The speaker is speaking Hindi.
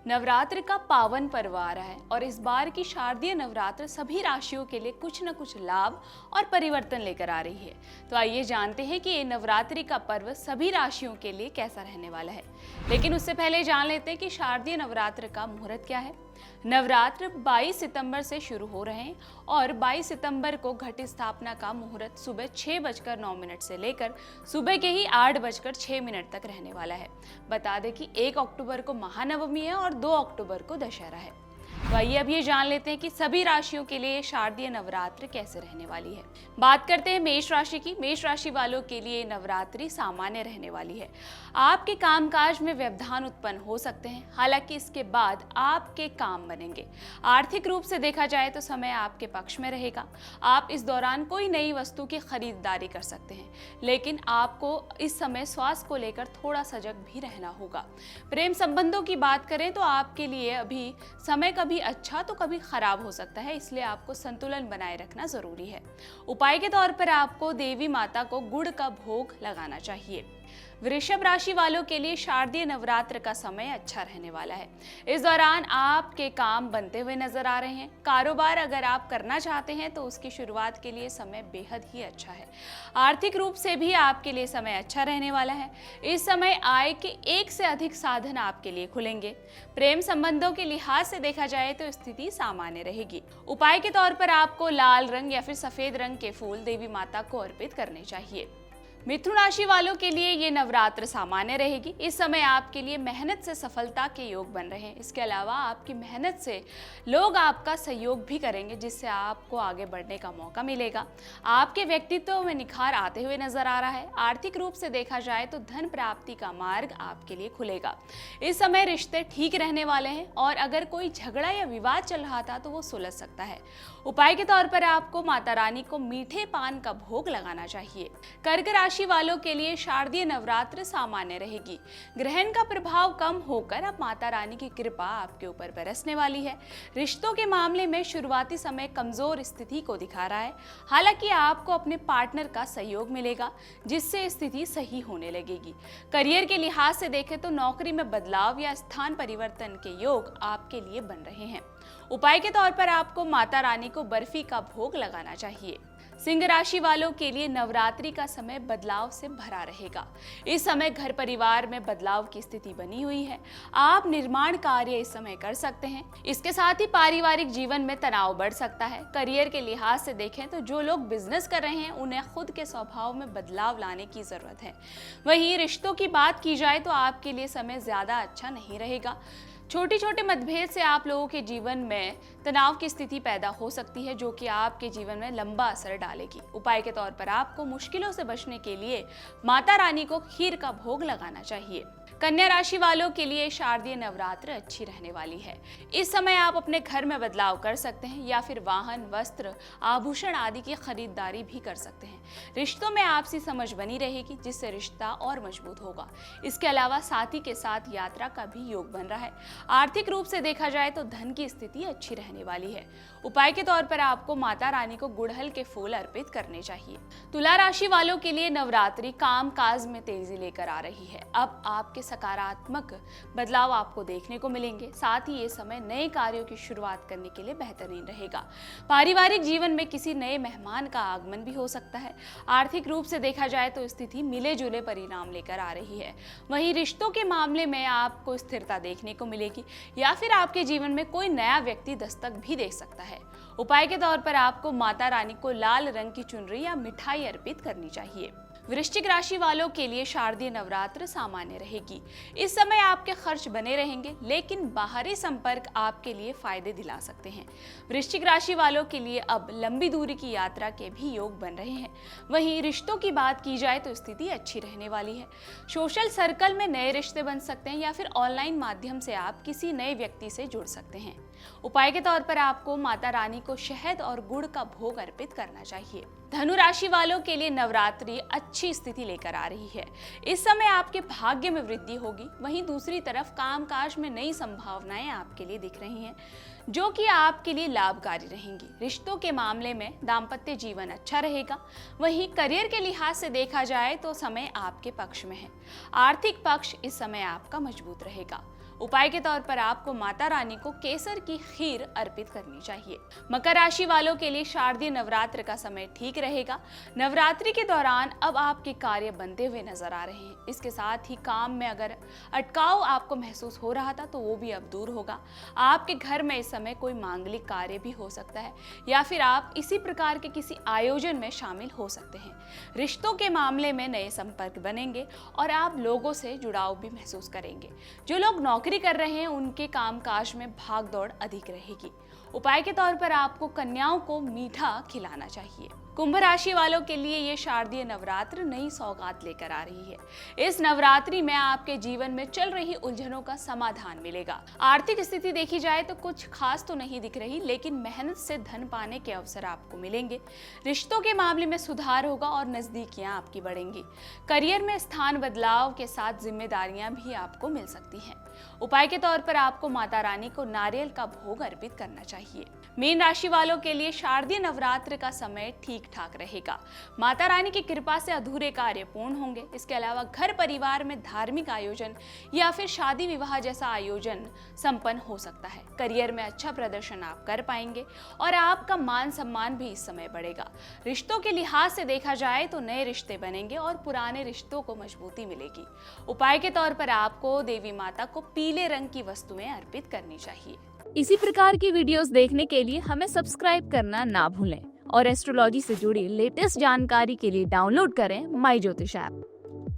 नवरात्र का पावन पर्व आ रहा है और इस बार की शारदीय नवरात्र सभी राशियों के लिए कुछ न कुछ लाभ और परिवर्तन लेकर आ रही है। तो आइए जानते हैं कि ये नवरात्रि का पर्व सभी राशियों के लिए कैसा रहने वाला है। लेकिन उससे पहले जान लेते हैं कि शारदीय नवरात्र का मुहूर्त क्या है। नवरात्र 22 सितंबर से शुरू हो रहे हैं और 22 सितंबर को घट स्थापना का मुहूर्त सुबह 6:09 से लेकर सुबह के ही 8:06 तक रहने वाला है। बता दें कि 1 अक्टूबर को महानवमी है और 2 अक्टूबर को दशहरा है। तो आइए अब ये जान लेते हैं कि सभी राशियों के लिए शारदीय नवरात्र कैसे रहने वाली है। बात करते हैं मेष राशि की। मेष राशि वालों के लिए नवरात्रि सामान्य रहने वाली है। आपके कामकाज में व्यवधान उत्पन्न हो सकते हैं, हालांकि इसके बाद आपके काम बनेंगे। आर्थिक रूप से देखा जाए तो समय आपके पक्ष में रहेगा। आप इस दौरान कोई नई वस्तु की खरीदारी कर सकते हैं, लेकिन आपको इस समय स्वास्थ्य को लेकर थोड़ा सजग भी रहना होगा। प्रेम संबंधों की बात करें तो आपके लिए अभी समय कभी अच्छा तो कभी खराब हो सकता है, इसलिए आपको संतुलन बनाए रखना जरूरी है। उपाय के तौर पर आपको देवी माता को गुड़ का भोग लगाना चाहिए। वृषभ राशि वालों के लिए शारदीय नवरात्र का समय अच्छा रहने वाला है। इस दौरान आपके काम बनते हुए नजर आ रहे हैं। कारोबार अगर आप करना चाहते हैं तो उसकी शुरुआत के लिए समय बेहद ही अच्छा है। आर्थिक रूप से भी आपके लिए समय अच्छा रहने वाला है। इस समय आय के एक से अधिक साधन आपके लिए खुलेंगे। प्रेम संबंधों के लिहाज से देखा जाए तो स्थिति सामान्य रहेगी। उपाय के तौर पर आपको लाल रंग या फिर सफेद रंग के फूल देवी माता को अर्पित करने चाहिए। मिथुन राशि वालों के लिए ये नवरात्र सामान्य रहेगी। इस समय आपके लिए मेहनत से सफलता के योग बन रहे हैं। इसके अलावा आपकी मेहनत से लोग आपका सहयोग भी करेंगे, जिससे आपको आगे बढ़ने का मौका मिलेगा। आपके व्यक्तित्व में निखार आते हुए नजर आ रहा है। आर्थिक रूप से देखा जाए तो धन प्राप्ति का मार्ग आपके लिए खुलेगा। इस समय रिश्ते ठीक रहने वाले हैं और अगर कोई झगड़ा या विवाद चल रहा था तो वो सुलझ सकता है। उपाय के तौर पर आपको माता रानी को मीठे पान का भोग लगाना चाहिए। कर्क राशि वालों के लिए शारदीय नवरात्र सामान्य रहेगी। ग्रहण का प्रभाव कम होकर अब माता रानी की कृपा आपके ऊपर बरसने वाली है। रिश्तों के मामले में शुरुआती समय कमजोर स्थिति को दिखा रहा है, हालांकि आपको अपने पार्टनर का सहयोग मिलेगा, जिससे स्थिति सही होने लगेगी। करियर के लिहाज से देखें तो नौकरी में बदलाव या स्थान परिवर्तन के योग आपके लिए बन रहे हैं। उपाय के तौर पर आपको माता रानी को बर्फी का भोग लगाना चाहिए। सिंह राशि वालों के लिए नवरात्रि का समय बदलाव से भरा रहेगा। इस समय घर परिवार में बदलाव की स्थिति बनी हुई है। आप निर्माण कार्य इस समय कर सकते हैं। इसके साथ ही पारिवारिक जीवन में तनाव बढ़ सकता है। करियर के लिहाज से देखें तो जो लोग बिजनेस कर रहे हैं उन्हें खुद के स्वभाव में बदलाव लाने की जरूरत है। वहीं रिश्तों की बात की जाए तो आपके लिए समय ज्यादा अच्छा नहीं रहेगा। छोटे छोटे मतभेद से आप लोगों के जीवन में तनाव की स्थिति पैदा हो सकती है, जो कि आपके जीवन में लंबा असर डालेगी। उपाय के तौर पर आपको मुश्किलों से बचने के लिए माता रानी को खीर का भोग लगाना चाहिए। कन्या राशि वालों के लिए शारदीय नवरात्र अच्छी रहने वाली है। इस समय आप अपने घर में बदलाव कर सकते हैं या फिर वाहन, वस्त्र, आभूषण आदि की खरीदारी भी कर सकते हैं। रिश्तों में आपसी समझ बनी रहेगी, जिससे रिश्ता और मजबूत होगा। इसके अलावा साथी के साथ यात्रा का भी योग बन रहा है। आर्थिक रूप से देखा जाए तो धन की स्थिति अच्छी रहने वाली है। उपाय के तौर पर आपको माता रानी को गुड़हल के फूल अर्पित करने चाहिए। तुला राशि वालों के लिए नवरात्रि काम काज में तेजी लेकर आ रही है। अब आपके सकारात्मक बदलाव आपको देखने को मिलेंगे। साथ ही ये समय नए कार्यों की शुरुआत करने के लिए बेहतरीन रहेगा। पारिवारिक जीवन में किसी नए मेहमान का आगमन भी हो सकता है। आर्थिक रूप से देखा जाए तो स्थिति मिले जुले परिणाम लेकर आ रही है। वहीं रिश्तों के मामले में आपको स्थिरता देखने को मिलेगी या फिर आपके जीवन में कोई नया व्यक्ति दस्तक भी दे सकता है। उपाय के तौर पर आपको माता रानी को लाल रंग की चुनरी या मिठाई अर्पित करनी चाहिए। वृश्चिक राशि वालों के लिए शारदीय नवरात्र सामान्य रहेगी। इस समय आपके खर्च बने रहेंगे, लेकिन बाहरी संपर्क आपके लिए फायदे दिला सकते हैं। वृश्चिक राशि वालों के लिए अब लंबी दूरी की यात्रा के भी योग बन रहे हैं। वहीं रिश्तों की बात की जाए तो स्थिति अच्छी रहने वाली है। सोशल सर्कल में नए रिश्ते बन सकते हैं या फिर ऑनलाइन माध्यम से आप किसी नए व्यक्ति से जुड़ सकते हैं। उपाय के तौर पर आपको माता रानी को शहद और गुड़ का भोग अर्पित करना चाहिए। धनु राशि वालों के लिए नवरात्रि अच्छी स्थिति लेकर आ रही है। इस समय आपके भाग्य में वृद्धि होगी। वहीं दूसरी तरफ कामकाज में नई संभावनाएं आपके लिए दिख रही हैं, जो कि आपके लिए लाभकारी रहेंगी। रिश्तों के मामले में दाम्पत्य जीवन अच्छा रहेगा। वहीं करियर के लिहाज से देखा जाए तो समय आपके पक्ष में है। आर्थिक पक्ष इस समय आपका मजबूत रहेगा। उपाय के तौर पर आपको माता रानी को केसर की खीर अर्पित करनी चाहिए। मकर राशि वालों के लिए शारदीय नवरात्र का समय ठीक रहेगा। नवरात्रि के दौरान अब आपके कार्य बनते हुए नजर आ रहे हैं। इसके साथ ही काम में अगर अटकाव आपको महसूस हो रहा था तो वो भी अब दूर होगा। आपके घर में इस समय कोई मांगलिक कार्य भी हो सकता है या फिर आप इसी प्रकार के किसी आयोजन में शामिल हो सकते हैं। रिश्तों के मामले में नए संपर्क बनेंगे और आप लोगों से जुड़ाव भी महसूस करेंगे। जो लोग नौकरी कर रहे हैं उनके कामकाज में भाग दौड़ अधिक रहेगी। उपाय के तौर पर आपको कन्याओं को मीठा खिलाना चाहिए। कुंभ राशि वालों के लिए ये शारदीय नवरात्र नई सौगात लेकर आ रही है। इस नवरात्रि में आपके जीवन में चल रही उलझनों का समाधान मिलेगा। आर्थिक स्थिति देखी जाए तो कुछ खास तो नहीं दिख रही, लेकिन मेहनत से धन पाने के अवसर आपको मिलेंगे। रिश्तों के मामले में सुधार होगा और नजदीकियां आपकी बढ़ेंगी। करियर में स्थान बदलाव के साथ जिम्मेदारियां भी आपको मिल सकती हैं। उपाय के तौर पर आपको माता रानी को नारियल का भोग अर्पित करना चाहिए। मीन राशि वालों के लिए शारदीय नवरात्र का समय ठीक ठाक रहेगा। माता रानी की कृपा से अधूरे कार्य पूर्ण होंगे। इसके अलावा घर परिवार में धार्मिक आयोजन या फिर शादी विवाह जैसा आयोजन संपन्न हो सकता है। करियर में अच्छा प्रदर्शन आप कर पाएंगे और आपका मान सम्मान भी इस समय बढ़ेगा। रिश्तों के लिहाज से देखा जाए तो नए रिश्ते बनेंगे और पुराने रिश्तों को मजबूती मिलेगी। उपाय के तौर पर आपको देवी माता को पीले रंग की वस्तुएं अर्पित करनी चाहिए। इसी प्रकार की वीडियोस देखने के लिए हमें सब्सक्राइब करना ना भूलें और एस्ट्रोलॉजी से जुड़ी लेटेस्ट जानकारी के लिए डाउनलोड करें माई ज्योतिष ऐप।